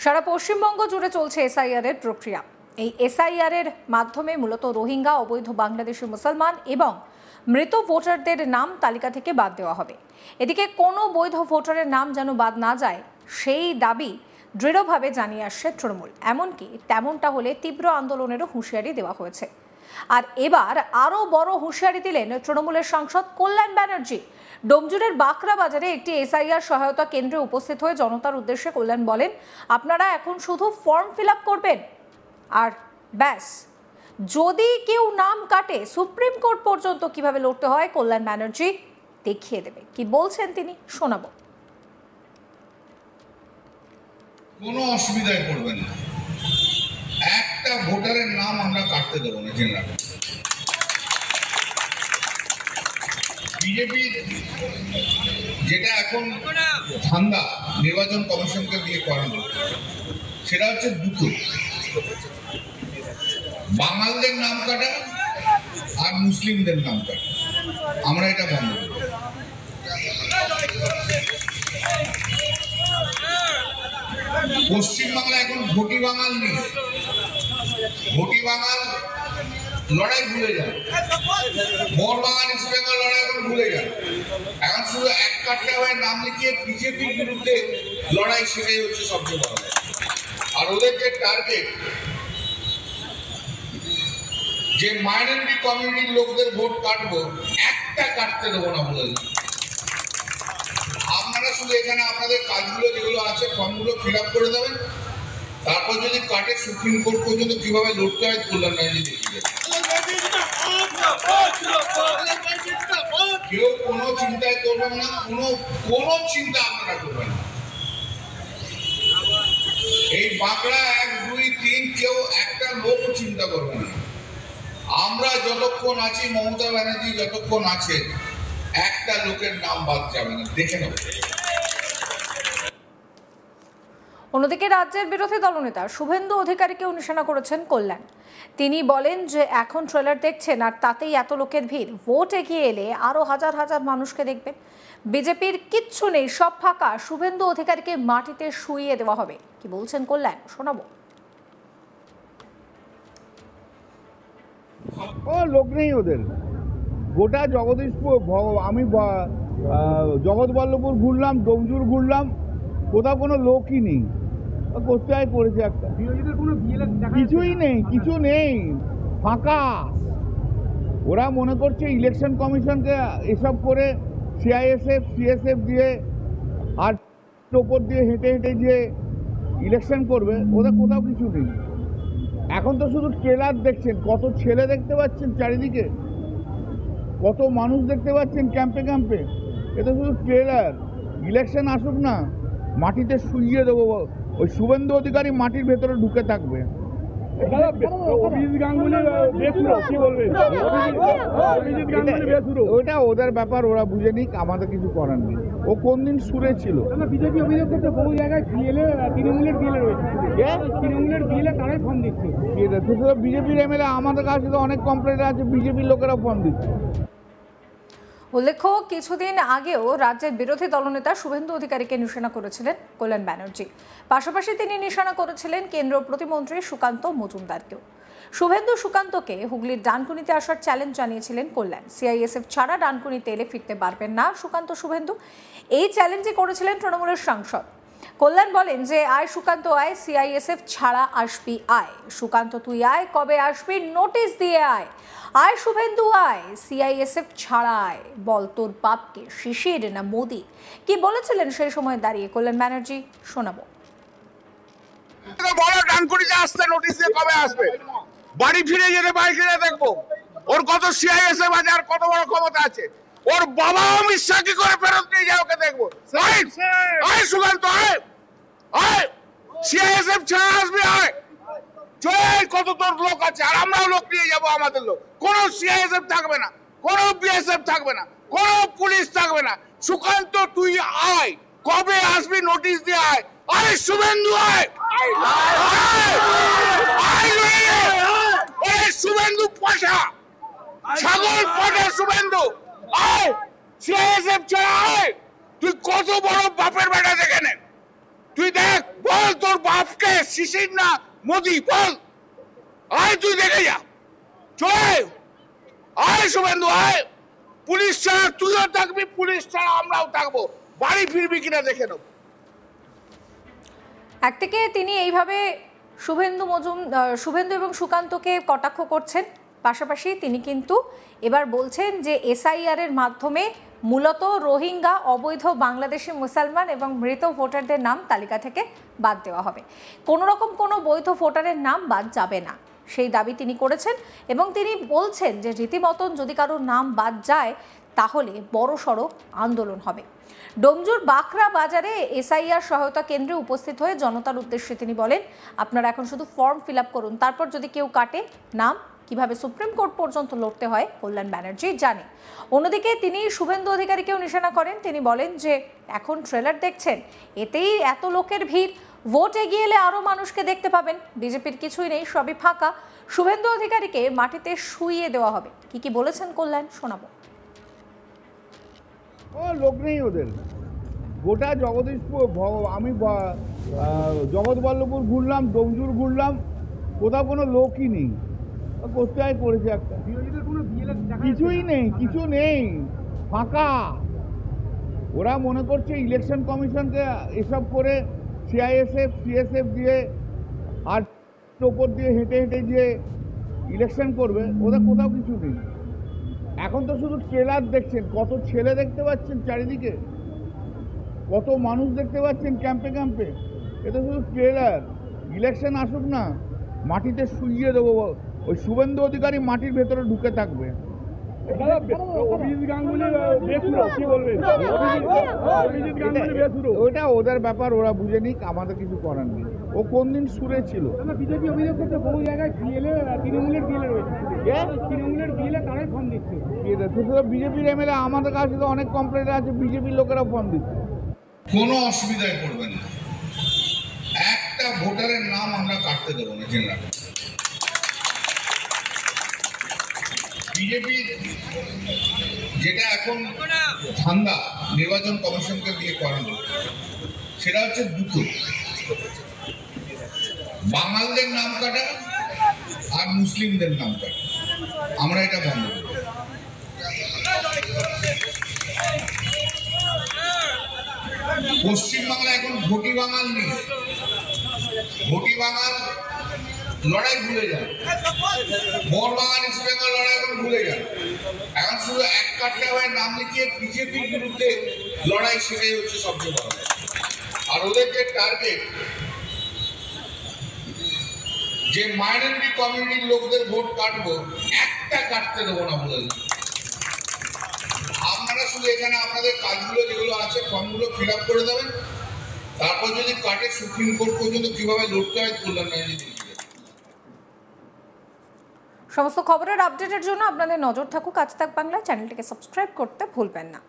সারা পশ্চিমবঙ্গ জুড়ে চলছে এসআইআর এর প্রক্রিয়া। এই এসআইআর এর মাধ্যমে মূলত রোহিঙ্গা, অবৈধ বাংলাদেশি মুসলমান এবং মৃত ভোটারদের নাম তালিকা থেকে বাদ দেওয়া হবে। এদিকে কোনো বৈধ ভোটারের নাম যেন বাদ না যায় সেই দাবি দৃঢ়ভাবে জানিয়ে আসছে তৃণমূল। এমনকি তেমনটা হলে তীব্র আন্দোলনেরও হুঁশিয়ারি দেওয়া হয়েছে। আর এবার আরও বড় হুঁশিয়ারি দিলেন তৃণমূলের সাংসদ কল্যাণ ব্যানার্জি। ডোমজুড়ের বাঁকড়া বাজারে একটি এসআইআর সহায়তা কেন্দ্রে উপস্থিত হয়ে জনতার উদ্দেশ্যে কল্যাণ বলেন, আপনারা এখন শুধু ফর্ম ফিল আপ করবেন আর ব্যাস। যদি কেউ নাম কাটে সুপ্রিম কোর্ট পর্যন্ত কিভাবে লড়তে হয় কল্যাণ ব্যানার্জি দেখিয়ে দেবে। কি বলছেন তিনি শোনাবো। কোনো অসুবিধায় পড়বেন না, একটা ভোটারের নাম আমরা কাটতে দেবো না। জেনারেল বিজেপির যেটা এখন ধান্দা নির্বাচন কমিশনকে দিয়ে করানো, সেটা হচ্ছে দুটো, বাঙালদের নাম কাটা আর মুসলিমদের নাম কাটা। আমরা এটা বন্ধ করব। পশ্চিমবাংলা এখন ভোটি বাঙাল নেই, ভোটি বাঙাল লড়াই ভুলে যান, মোর বাঙাল ইস্ট বেঙ্গল লড়াই এখন ভুলে যান। এখন শুধু এক কাটটা হয়ে নাম লিখিয়ে বিজেপির বিরুদ্ধে লড়াই, সেটাই হচ্ছে সবচেয়ে বড়। আর ওদের যে টার্গেট, যে মাইনরিটি কমিউনিটির লোকদের ভোট কাটবো, একটা কাটতে দেবো না বলে। আপনারা শুধু এখানে আপনাদের কাজগুলো যেগুলো আছে ফর্মগুলো ফিল আপ করে দেবেন, তারপর যদি কাটে সুপ্রিম কোর্ট পর্যন্ত কিভাবে লড়তে হয় কল্যাণ ব্যানার্জি দেখিয়ে দেবে। কেউ কোনো চিন্তায় করবেন না, কোনো চিন্তা আপনারা করবেন না। এই বাঁকড়া 1, 2, 3 কেউ একটা লোকও চিন্তা করবে না। আমরা যতক্ষণ আছি, মমতা ব্যানার্জি যতক্ষণ আছে, একটা লোকের নাম বাদ যাবে না, দেখে নেব। অন্যদিকে রাজ্যের বিরোধী দলনেতা শুভেন্দু অধিকারীকেও নিশানা করেছেন কল্যাণ। তিনি বলেন যে এখন ট্রেলার দেখছেন আর তাতেই এত লোকের ভিড়, ভোট এগিয়ে এলে আরো হাজার হাজার মানুষকে দেখবেন। বিজেপির কিচ্ছু নেই, সব ফাঁকা, শুভেন্দু অধিকারীকে মাটিতে শুইয়ে দেওয়া হবে। কি বলছেন কল্যাণ শোনাবো। লোক নেই ওদের, গোটা জগদীশপুর, আমি জগৎবল্লভপুর ঘুরলাম, ডোমজুর ঘুরলাম, কোথাও কোনো লোকই নেই। কোথায় করেছে একটা, কিছুই নেই, কিছু নেই, ফাঁকা। ওরা মনে করছে ইলেকশন কমিশনকে এসব করে সিআইএসএফ সিএসএফ দিয়ে আর ওপর দিয়ে হেঁটে হেঁটে যে ইলেকশন করবে, ওদের কোথাও কিছু নেই। এখন তো শুধু ট্রেলার দেখছেন, কত ছেলে দেখতে পাচ্ছেন চারিদিকে, কত মানুষ দেখতে পাচ্ছেন ক্যাম্পে ক্যাম্পে। এটা শুধু ট্রেলার। ইলেকশন আসুক না, মাটিতে শুইয়ে দেবো। ওই শুভেন্দু অধিকারী মাটির ভেতরে ঢুকে থাকবে। ওটা ওদের ব্যাপার, ওরা বুঝে নিক, আমাদের কিছু করার নেই। ও কোন দিন সুরে ছিল। বিজেপি অভিযোগ করছে বহু জায়গায় তৃণমূলের বিএলএ রয়েছে, তৃণমূলের বিএলএ তারাই ফর্ম দিচ্ছে। বিজেপির এমএলএ আমাদের কাছে তো অনেক কমপ্লেন আছে, বিজেপির লোকেরা ফর্ম দিচ্ছে। উল্লেখ্য, কিছুদিন আগেও রাজ্যের বিরোধী দলনেতা শুভেন্দু অধিকারীকে নিশানা করেছিলেন কল্যাণ ব্যানার্জি। পাশাপাশি তিনি নিশানা করেছিলেন কেন্দ্রীয় প্রতিমন্ত্রী সুকান্ত মজুমদারকেও। শুভেন্দু সুকান্তকে হুগলির ডানকুনিতে আসার চ্যালেঞ্জ জানিয়েছিলেন কল্যাণ। সিআইএসএফ ছাড়া ডানকুনিতে এলে ফিরতে পারবেন না সুকান্ত শুভেন্দু, এই চ্যালেঞ্জই করেছিলেন তৃণমূলের সাংসদ। কল্যাণ বলেন যে আয় সুকান্ত আয়, সিআইএসএফ ছাড়া আসবি আয়। সুকান্ত তুই আয়, কবে আসবি নোটিশ দিয়ে আয়। আয় শুভেন্দু আয়, সিআইএসএফ ছাড়া আয়। বল তোর বাপকে শিশির না মোদি। কি বলেছিলেন সেই সময় দাঁড়িয়ে কল্যাণ ব্যানার্জি শোনাবো। বলো ডানকুনিতে আসতে নোটিশ দিয়ে কবে আসবে? বাড়ি ফিরে যেতে বাইরে দেখবো ওর কত সিআইএসএফ আছে আর কত বড় ক্ষমতা আছে। ওর বাবা অমিত শাহ কি করে ফেরত নিয়ে যায় ওকে দেখবো। আয় সুকান্ত আয়, আয় সিআইএসএফ ছাড়া আসবি আয়। কত তোর লোক আছে আর আমরাও লোক নিয়ে যাবো, আমাদের লোক। কোন সিআইএসএফ থাকবে না, কোন বিএসএফ থাকবে না, কোন পুলিশ থাকবে না। সুকান্ত তুই আয়, কবে আসবি নোটিশ দিয়ে আয়। আরে শুভেন্দু আয়, শুভেন্দু পয়সা ছাগল পটে, শুভেন্দু আয়, সিআইএসএফ ছাড়া আয়। তুই কত বড় বাপের বেটা দেখে নে, তুই দেখ, বল তোর বাপ বাপকে শিশির না মোদি বল, আয় তুই দেখে যা, চলে আয় শুভেন্দু আয়। পুলিশ ছাড়া তুইও থাকবি, পুলিশ ছাড়া আমরাও থাকবো, বাড়ি ফিরবি কিনা দেখে নেব। একদিকে তিনি এইভাবে শুভেন্দু এবং সুকান্তকে কটাক্ষ করছেন, পাশাপাশি তিনি কিন্তু এবার বলছেন যে এসআইআর এর মাধ্যমে মূলত রোহিঙ্গা, অবৈধ বাংলাদেশি মুসলমান এবং মৃত ভোটারদের নাম তালিকা থেকে বাদ দেওয়া হবে। কোনো রকম কোনো বৈধ ভোটারের নাম বাদ যাবে না, সেই দাবি তিনি করেছেন। এবং তিনি বলছেন যে রীতিমতন যদি কারোর নাম বাদ যায় তাহলে বড়সড় আন্দোলন হবে। ডোমজুর বাকরা বাজারে এসআইআর সহায়তা কেন্দ্রে উপস্থিত হয়ে জনতার উদ্দেশ্যে তিনি বলেন, আপনারা এখন শুধু ফর্ম ফিল আপ করুন, তারপর যদি কেউ কাটে নাম কিভাবে সুপ্রিম কোর্ট পর্যন্ত লড়তে হয় কল্যাণ ব্যানার্জি জানে। অন্যদিকে তিনি শুভেন্দু অধিকারীকেও নিশানা করেন। তিনি বলেন যে এখন ট্রেলার দেখছেন, এতেই এত লোকের ভিড়, ভোট এগিয়ে এলে আরও মানুষকে দেখতে পাবেন। বিজেপির কিছুই নেই, সবই ফাঁকা। শুভেন্দু অধিকারীকে মাটিতে শুইয়ে দেওয়া হবে। কি কি বলেছেন কল্যাণ, শোনাবো। ও লোক নেই ওদের। গোটা জগদীশপুর আমি জগৎবল্লভপুর ঘুরলাম, ডোমজুর ঘুরলাম, কোথাও কোনো লোকই নেই। কোথায় করেছে একটা, কিছুই নেই, কিছু নেই, ফাঁকা। ওরা মনে করছে ইলেকশন কমিশনকে এসব করে সিআইএসএফ সিএসএফ দিয়ে আর ওপর দিয়ে হেঁটে হেঁটে যে ইলেকশন করবে, ওদের কোথাও কিছু নেই। এখন তো শুধু ট্রেলার দেখছেন, কত ছেলে দেখতে পাচ্ছেন চারিদিকে, কত মানুষ দেখতে পাচ্ছেন ক্যাম্পে ক্যাম্পে, এটা শুধু ট্রেলার। ইলেকশন আসুক না, মাটিতে শুইয়ে দেবো। ওই শুভেন্দু অধিকারী মাটির ভেতরে ঢুকে থাকবে। ওইটা ওদের ব্যাপার, ওরা বুঝে নিক, আমাদের কিছু করার নেই। ও কোন দিন সুরে ছিল। বিজেপি অভিযোগ করতে বহু জায়গায় তৃণমূলের বিএলএ রয়েছে, তৃণমূলের বিএলএ তারাই ফর্ম দিচ্ছে। বিজেপির এমএলএ আমাদের কাছে তো অনেক কমপ্লেন আছে, বিজেপির লোকেরা ফর্ম দিচ্ছে। কোনো অসুবিধায় পড়বেন না, একটা ভোটারের নাম আমরা কাটতে দেবো না। জেনে রাখবেন, বিজেপির যেটা এখন ধান্দা নির্বাচন কমিশনকে দিয়ে করানো, সেটা হচ্ছে দুটো, বাঙালদের নাম কাটা আর মুসলিমদের নাম কাটা। আমরা এটা বন্ধ করব। পশ্চিমবাংলা এখন ঘটি বাঙাল নেই, ঘটি বাঙাল লড়াই ভুলে যান, মোহনবাগান ইস্ট বেঙ্গল লড়াই এখন ভুলে যান। এখন শুধু এক কাটটা হয়ে নাম লিখিয়ে বিজেপির বিরুদ্ধে লড়াই, সেটাই হচ্ছে সবচেয়ে বড়। আর ওদের যে টার্গেট, যে মাইনরিটি কমিউনিটির লোকদের ভোট কাটবো, একটা কাটতে দেবো না বলে। আপনারা শুধু এখানে আপনাদের কাজগুলো যেগুলো আছে ফর্মগুলো ফিল আপ করে দেবেন, তারপর যদি কাটে সুপ্রিম কোর্ট পর্যন্ত কিভাবে লড়তে হয় কল্যাণ ব্যানার্জি। সমস্ত খবরের আপডেটের জন্য আপনাদের নজর থাকুক আজ তাক বাংলা। চ্যানেলটিকে সাবস্ক্রাইব করতে ভুলবেন না।